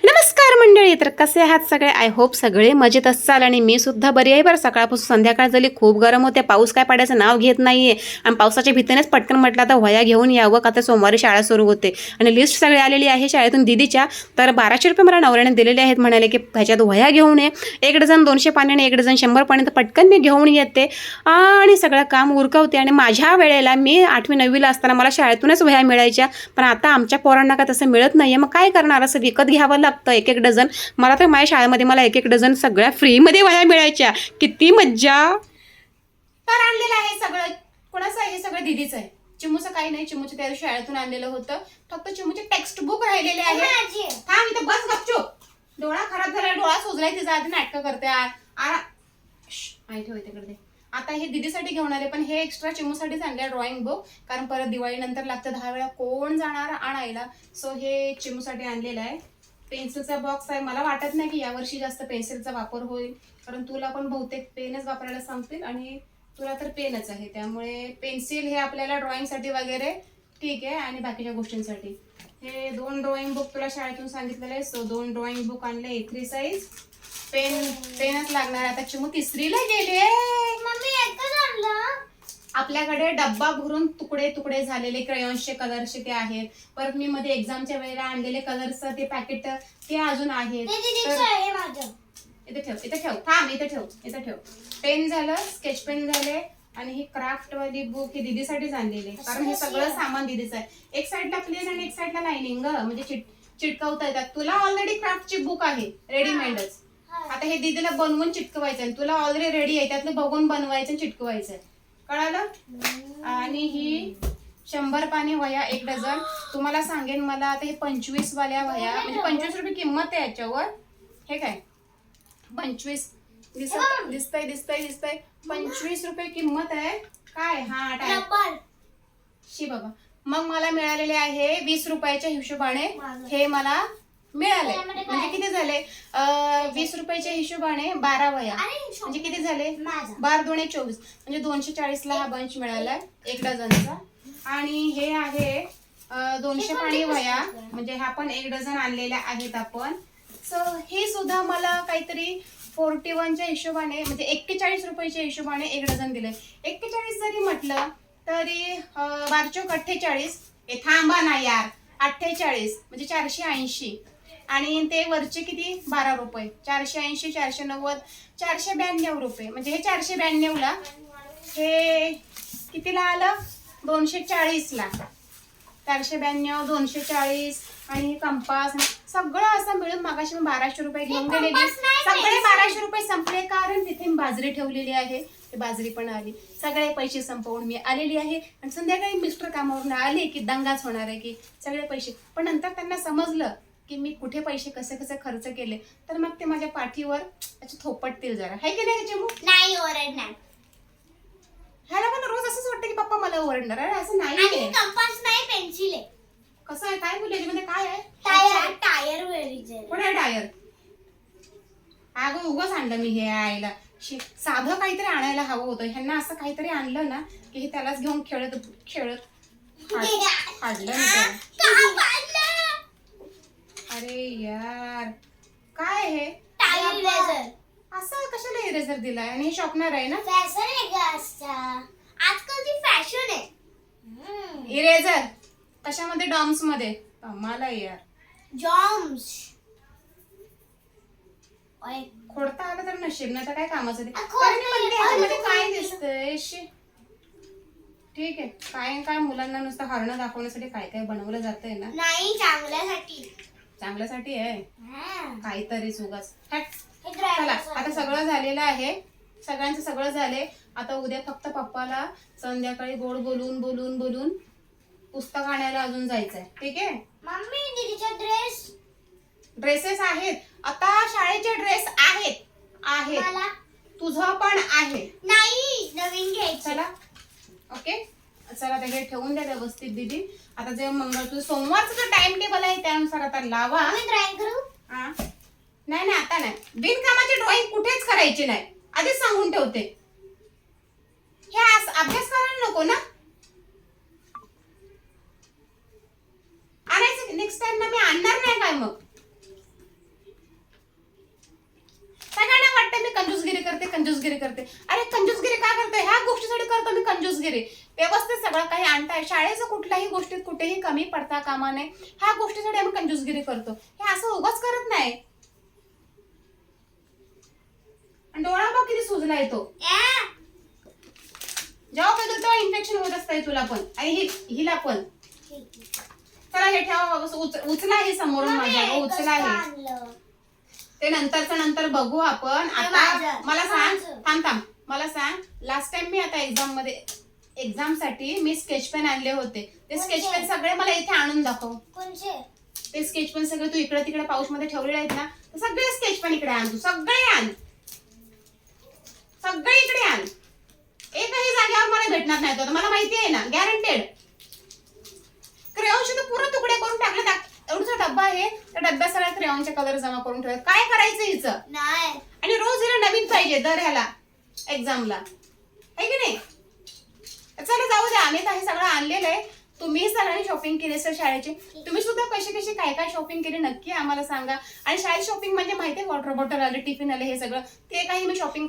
नमस्कार मंडळी, तर कसे आहात सगळे? आय होप सगळे मजेत असाल आणि मी सुद्धा बरी आहे. बरं, सकाळपासून संध्याकाळ झाली, खूप गरम होते, पाऊस काय पडायचं नाव घेत नाहीये आणि पावसाच्या भीतीनेच पटकन म्हटलं आता वह्या घेऊन यावं, का तर सोमवारी शाळा सुरू होते आणि लिस्ट सगळी आलेली आहे शाळेतून दीदीच्या. तर 1200 रुपये मला नवऱ्याने दिलेले आहेत, म्हणाले की ह्याच्यात वह्या घेऊन ये, एक डझन 200 पाण्याने, एक डझन 100 पाण्याने. तर पटकन मी घेऊन येते आणि सगळं काम उरकवते. आणि माझ्या वेळेला मी 8वी 9वीला असताना मला शाळेतूनच वह्या मिळायच्या, पण आता आमच्या पोरांना का तसं मिळत नाहीये. मग काय करणार, असं विकत घ्यावं लागतं एक एक डझन. मला तर माझ्या शाळेमध्ये मला एक एक डझन सगळ्या फ्रीमध्ये वह्या मिळायच्या. किती मज्जा. तर आणलेलं आहे सगळं. कोणाचं आहे? हे सगळं दीदीचं आहे. चिमूचं काही नाही, चिमूचं त्या दिवशी शाळेतून आणलेलं होतं. फक्त चिमूचे टेक्स्ट बुक राहिलेले आहे. थांब इथं बस गपचूप. डोळा खराब झाला, डोळा सुजलाय तिचा, आधी नाटकं करते. ठेव तिकडे. आता हे दीदीसाठी घेऊन आले, पण हे एक्स्ट्रा चिमूसाठीच आणले ड्रॉइंग बुक, कारण परत दिवाळी नंतर लागतं 10 वेळा, कोण जाणार आणायला. सो हे चिमूसाठी आणलेलं आहे. पेन्सिलचा बॉक्स आहे. मला वाटत नाही की यावर्षी जास्त पेन्सिलचा वापर होईल, कारण तुला पण बहुतेक पेनच वापरायला सांगतील आणि तुला तर पेनच आहे, त्यामुळे पेन्सिल हे आपल्याला ड्रॉइंगसाठी वगैरे ठीक आहे आणि बाकीच्या गोष्टींसाठी. हे 2 ड्रॉइंग बुक तुला शाळेतून सांगितलेलं आहे. सो 2 ड्रॉइंग बुक आणले, A3 साईज. पेनच लागणार. आता चिमू 3रीला गेले. आपल्याकडे डब्बा भरून तुकडे तुकडे झालेले क्रेयॉन्सचे कलरचे ते आहेत. परत मी मध्ये एक्झामच्या वेळेला आणलेले कलरचं ते पॅकेट ते अजून आहेत. इथे ठेव थांब, इथे ठेव. पेन झालं, स्केच पेन झाले आणि ही क्राफ्ट वाली बुक ही दीदीसाठीच आणलेली, कारण हे सगळं सामान दीदीचं आहे. एक साईडला प्लेन आणि एक साईडला लाइनिंग, म्हणजे चिटकवता येतात. तुला ऑलरेडी क्राफ्टची बुक आहे रेडीमेडच. आता हे दीदीला बनवून चिटकवायचं आहे, तुला ऑलरेडी रेडी आहे, त्यातलं बघून बनवायचं आणि चिटकवायचं आहे. कळालं? आणि ही 100 पानी वह्या 1 डझन. तुम्हाला सांगेन, मला आता हे 25 वाल्या वह्या, म्हणजे 25 रुपये किंमत आहे याच्यावर. हे काय 25 दिसतंय 25 रुपये किंमत आहे. काय शी बाबा. मग मला मिळालेले आहे 20 रुपयाच्या हिशोबाने. हे मला मिळाले, म्हणजे किती झाले? 20 रुपयाच्या हिशोबाने 12 वह्या, म्हणजे किती झाले? 12 दुणे 24, म्हणजे 240ला हा बंच मिळालाय 1 डझनचा. आणि हे आहे 200 पाणी वह्या, म्हणजे हा पण 1 डझन आणलेल्या आहेत आपण. सो हे सुद्धा मला काहीतरी 41च्या हिशोबाने, म्हणजे 41 रुपयाच्या हिशोबाने 1 डझन दिले. 41 जरी म्हटलं तरी 12×48. हे थांबा ना यार, 48 म्हणजे 480. आणि ते वरचे किती? 12 रुपये. 480, 490, 492 रुपये. म्हणजे हे 492ला, हे कितीला आलं? 240ला. 492, 240 आणि हे कंपास सगळं असं मिळून मागाशी मी 1200 रुपये घेऊन गेलेली. सगळे 1200 रुपये संपले, कारण तिथे बाजरी ठेवलेली आहे, ते बाजरी पण आली. सगळे पैसे संपवून मी आलेली आहे. आणि संध्याकाळी मिस्टर कामावरून आले की दंगाच होणार आहे की सगळे पैसे. पण नंतर त्यांना समजलं की मी कुठे पैसे कसे कसे खर्च केले, तर मग ते माझ्या पाठीवर थोपटतील जरा. है की नाही चिमू? नाही ओरडणार. ह्याला पण रोज असंच वाटतं की पप्पा मला ओरडणार. अरे असं नाही. कंपास नाही, पेन्सिल आहे. कसं आहे? काय बोलले मध्ये? काय आहे? टायर वेरीचे. कोण आहे टायर? अगं उगाच आणलं मी हे आईला. साधं काहीतरी आणायला हवं होतं. ह्यांना असं काहीतरी आणलं ना की हे त्यालाच घेऊन खेळत काढलं. अरे यार, काय हे? Tyre eraser. असं कशाला इरेजर दिलाय? आणि हे शॉपनर आहे ना? फॅशन आहे का आजचा? आजकालची फॅशन आहे. इरेजर कशामध्ये? डॉम्स मध्ये. मला यार जॉम्स. खोडता आलं तर नशीब, नाही तर काय कामाचं ते. ह्याच्यामध्ये काय दिसतंय? ठीक आहे. काय मुलांना नुसतं हरणं दाखवण्यासाठी काय काय बनवलं जातंय ना. नाही, चांगल्यासाठी आहे. काहीतरी उगाच. चला, आता सगळं झालेलं आहे, सगळ्यांचं सगळं झाले. आता उद्या फक्त पप्पाला संध्याकाळी गोड बोलून पुस्तक आणायला अजून जायचंय. ठीक आहे? मम्मी, दीदीचा ड्रेसेस आहेत. आता शाळेचे ड्रेस आहेत. तुझं पण आहे. नाही, नवीन घ्यायचं. चला, ओके. चला, हे ठेवून द्या व्यवस्थित दीदी. आता जे तुझं सोमवारचं जो टाइम टेबल आहे त्यानुसार आता लावा. ड्रॉइंग करू? नाही, आता नाही. बिनकामाची ड्रॉइंग कुठेच करायची नाही, आधीच सांगून ठेवते. हे अभ्यास करायला नको ना. आणायचं नेक्स्ट टाइम ना मी आणणार नाही काय मग. कंजूसगिरी करते. अरे कंजूसगिरी का करते? ह्या गोष्टीसाठी करतो मी कंजूसगिरी. व्यवस्थित सगळं काही आणताय. शाळेचं कुठल्याही गोष्टीत कुठेही कमी पडता कामा नये. ह्या गोष्टीसाठी आम्ही कंजूसगिरी करतो. हे असं उगाच करत नाही. डोळा बघ किती सुजला येतो. जेव्हा बघतो तेव्हा इन्फेक्शन होत असतंय तुला पण आणि हिला पण. चला हे ठेवा. उचला हे समोरून माझ्या. उचला हे. ते नंतर बघू आपण. आता मला सांग. थांब. मला सांग, लास्ट टाइम मी आता एक्झाम साठी मी स्केच पेन आणले होते. ते स्केच पेन सगळे मला इथे आणून दाखव. ते स्केच पेन सगळे तू इकडे तिकडे पाऊच मध्ये ठेवलेले आहेत ना, सगळे स्केच पेन इकडे आण. तू सगळे आण. सगळे इकडे आण. एकही जागेवर मला भेटणार नाही. तो मला माहिती आहे ना, गॅरंटेड. क्रेयॉनचे तर पूर्ण तुकडे करून टाकले. एवढा डब्बा आहे, त्या डब्यात सगळ्या क्रेयॉनचे कलर जमा करून ठेवले. काय करायचं हिचं? नाही. आणि रोज हिला नवीन पाहिजे दर ह्याला एक्झामला, आहे की नाही? चला जाऊ द्या. आम्ही तर हे सगळं आणलेलं आहे. तुम्ही सगळ्यांनी शॉपिंग केली असेल शाळेची. तुम्ही सुद्धा कशी काय शॉपिंग केली नक्की आम्हाला सांगा. आणि शाळेत शॉपिंग म्हणजे माहितीये, वॉटर बॉटल आले, टिफिन आले, हे सगळं ते काही मी शॉपिंग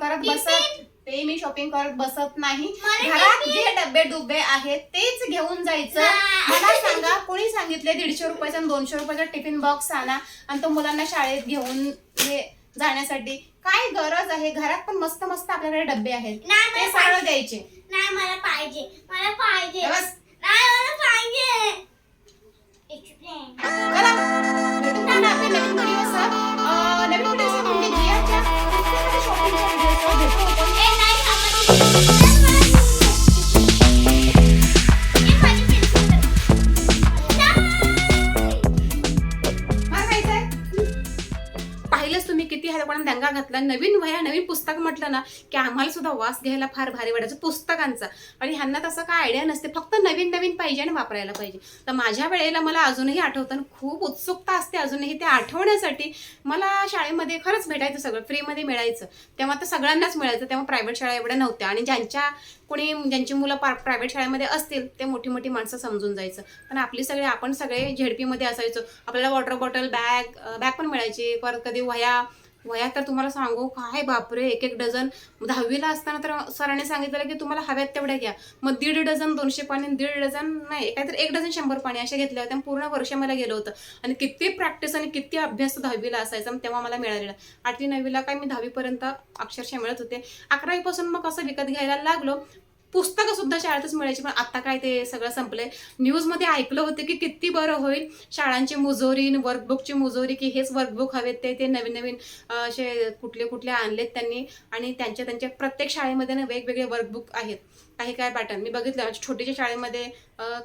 करत बसत नाही. घरात जे डब्बे डुबे आहेत तेच घेऊन जायचं. मला सांगा, कोणी सांगितले 150 रुपयाचा आणि 200 रुपयाचा टिफिन बॉक्स आणा आणि तो मुलांना शाळेत घेऊन जाण्यासाठी? काय गरज आहे? घरात पण मस्त मस्त आपल्याकडे डब्बे आहेत, ते सगळं द्यायचे. नाही, मला पाहिजे. बस. चला भेटू पुन्हा आपल्या नवीन व्हिडिओसह. नवीन व्हिडिओसह म्हणजे जियाच्या शॉपिंगच्या व्हिडिओसह भेटू आपण. पाहिलंच तुम्ही किती ह्याला दंगा घातला. नवीन वह्या, नवीन पुस्तक म्हटलं ना की आम्हाला सुद्धा वास घ्यायला फार भारी वाटायचं पुस्तकांचा. आणि ह्यांना तसं काय आयडिया नसते, फक्त नवीन पाहिजे आणि वापरायला पाहिजे. तर माझ्या वेळेला मला अजूनही आठवतं, खूप उत्सुकता असते अजूनही ते आठवण्यासाठी. मला शाळेमध्ये खरंच भेटायचं, सगळं फ्रीमध्ये मिळायचं. तेव्हा तर सगळ्यांनाच मिळायचं. तेव्हा प्रायव्हेट शाळा एवढ्या नव्हत्या. आणि ज्यांची मुलं प्रायव्हेट शाळेमध्ये असतील ते मोठी माणसं समजून जायचं. पण आपण सगळे झेडपीमध्ये असायचो. आपल्याला वॉटर बॉटल, बॅग पण मिळायची. परत कधी वह्या तर तुम्हाला सांगू काय बापरे, 1 डझन. 10वीला असताना तर सरांनी सांगितलं की तुम्हाला हव्यात तेवढ्या घ्या. मग 1.5 डझन 200 पाणी, 1.5 डझन नाही, काहीतरी 1 डझन 100 पाणी अशा घेतल्या होत्या. पूर्ण वर्ष मला गेलं होतं. आणि किती प्रॅक्टिस आणि किती अभ्यास 10वीला असायचा. तेव्हा मला मिळालेला. 8वी 9वीला काय मी 10वी पर्यंत अक्षरशः मिळत होते. 11वी पासून मग असं विकत घ्यायला लागलो. पुस्तकं सुद्धा शाळेतच मिळायची. पण आता काय ते सगळं संपलंय. न्यूजमध्ये ऐकलं होतं की किती बरं होईल शाळांची मुजोरी, वर्कबुकची मुजोरी, की हेच वर्कबुक हवेत ते नवीन असे कुठले आणलेत त्यांनी. आणि त्यांच्या प्रत्येक शाळेमध्ये ना वेगवेगळे वर्कबुक आहेत. काही काय पॅटर्न मी बघितलं. छोटीच्या शाळेमध्ये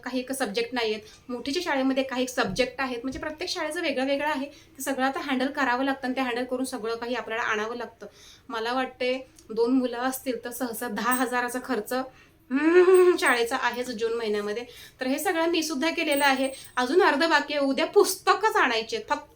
काही सब्जेक्ट नाही आहेत, मोठीच्या शाळेमध्ये काही सब्जेक्ट आहेत. म्हणजे प्रत्येक शाळेचं वेगळं आहे. ते सगळं आता हँडल करावं लागतं आणि ते हँडल करून सगळं काही आपल्याला आणावं लागतं. मला वाटते 2 मुलं असतील तर सहसा 10,000चा खर्च शाळेचा आहेच जून महिन्यामध्ये. तर हे सगळं मी सुद्धा केलेलं आहे. अजून अर्ध बाकी आहे. उद्या पुस्तकच आणायचे, फक्त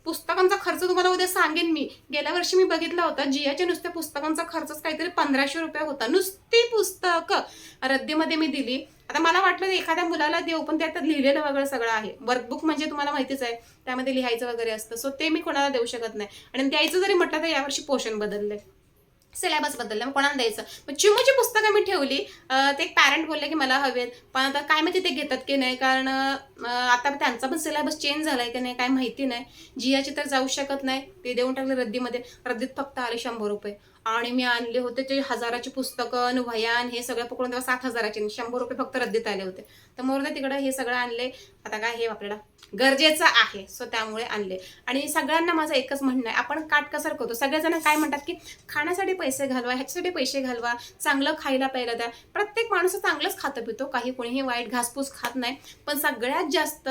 पुस्तकांचा खर्च तुम्हाला उद्या सांगेन मी. गेल्या वर्षी मी बघितला होता, जियाच्या नुसत्या पुस्तकांचा खर्चच काहीतरी 1500 रुपये होता. नुसती पुस्तकं रद्दीमध्ये मी दिली. आता मला वाटलं एखाद्या मुलाला देऊ, पण त्यात लिहिलेलं वगैरे सगळं आहे. वर्कबुक म्हणजे तुम्हाला माहितीच आहे, त्यामध्ये लिहायचं वगैरे असतं. सो ते मी कोणाला देऊ शकत नाही. आणि द्यायचं जरी म्हटलं तर यावर्षी पोषण बदललंय, सिलेबस बदलला, मग कोणाला द्यायचं. मग चिमूची पुस्तकं मी ठेवली. ते एक पॅरेंट बोलले की मला हवेत, पण आता काय माहिती ते घेतात की नाही, कारण आता त्यांचा पण सिलेबस चेंज झालाय की नाही काय माहिती नाही. जियाची तर जाऊ शकत नाही, ते देऊन टाकले रद्दीमध्ये. रद्दीत फक्त आले 100 रुपये. आणि मी आणले होते ते 1000ची पुस्तकं, वह्यान हे सगळं पकडून तेव्हा 7000चे, 100 रुपये फक्त रद्दीत आले होते. तर मोरदा तिकडं हे सगळं आणले. आता काय हे आपल्याला गरजेचं आहे, सो त्यामुळे आणले. आणि सगळ्यांना माझं एकच म्हणणं आहे, आपण काटकसर करतो. सगळेजण काय म्हणतात की खाण्यासाठी पैसे घालवा, ह्याच्यासाठी पैसे घालवा, चांगलं खायला प्यायला द्या. प्रत्येक माणूस चांगलंच खातं पितो, काही कोणीही वाईट घासपूस खात नाही. पण सगळ्यात जास्त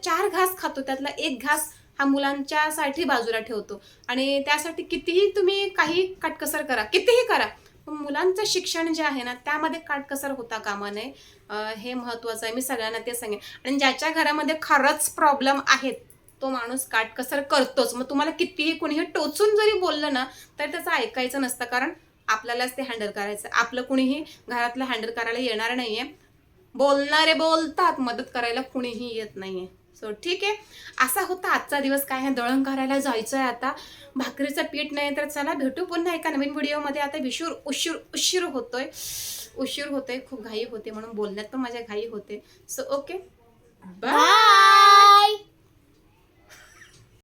4 घास खातो, त्यातला 1 घास हा मुलांच्यासाठी बाजूला ठेवतो. आणि त्यासाठी कितीही तुम्ही काही काटकसर करा, कितीही करा, पण मुलांचं शिक्षण जे आहे ना त्यामध्ये काटकसर होता कामा नये. हे महत्त्वाचं आहे. मी सगळ्यांना ते सांगेन. आणि ज्याच्या घरामध्ये खरंच प्रॉब्लेम आहेत तो माणूस काटकसर करतोच. मग तुम्हाला कितीही कोणीही टोचून जरी बोललं ना तर त्याचं ऐकायचं नसतं, कारण आपल्यालाच ते हँडल करायचं. आपलं कुणीही घरातलं हँडल करायला येणार नाहीये. बोलणारे बोलतात, मदत करायला कुणीही येत नाहीये. सो ठीक आहे, असा होता आजचा दिवस. काय आहे, दळण करायला जायचं आहे आता. भाकरीचं पीठ नाही तर चला भेटू पुन्हा एका नवीन व्हिडिओमध्ये. आता उशीर होतोय, खूप घाई होते म्हणून बोलण्यात पण माझ्या घाई होते. So okay, bye.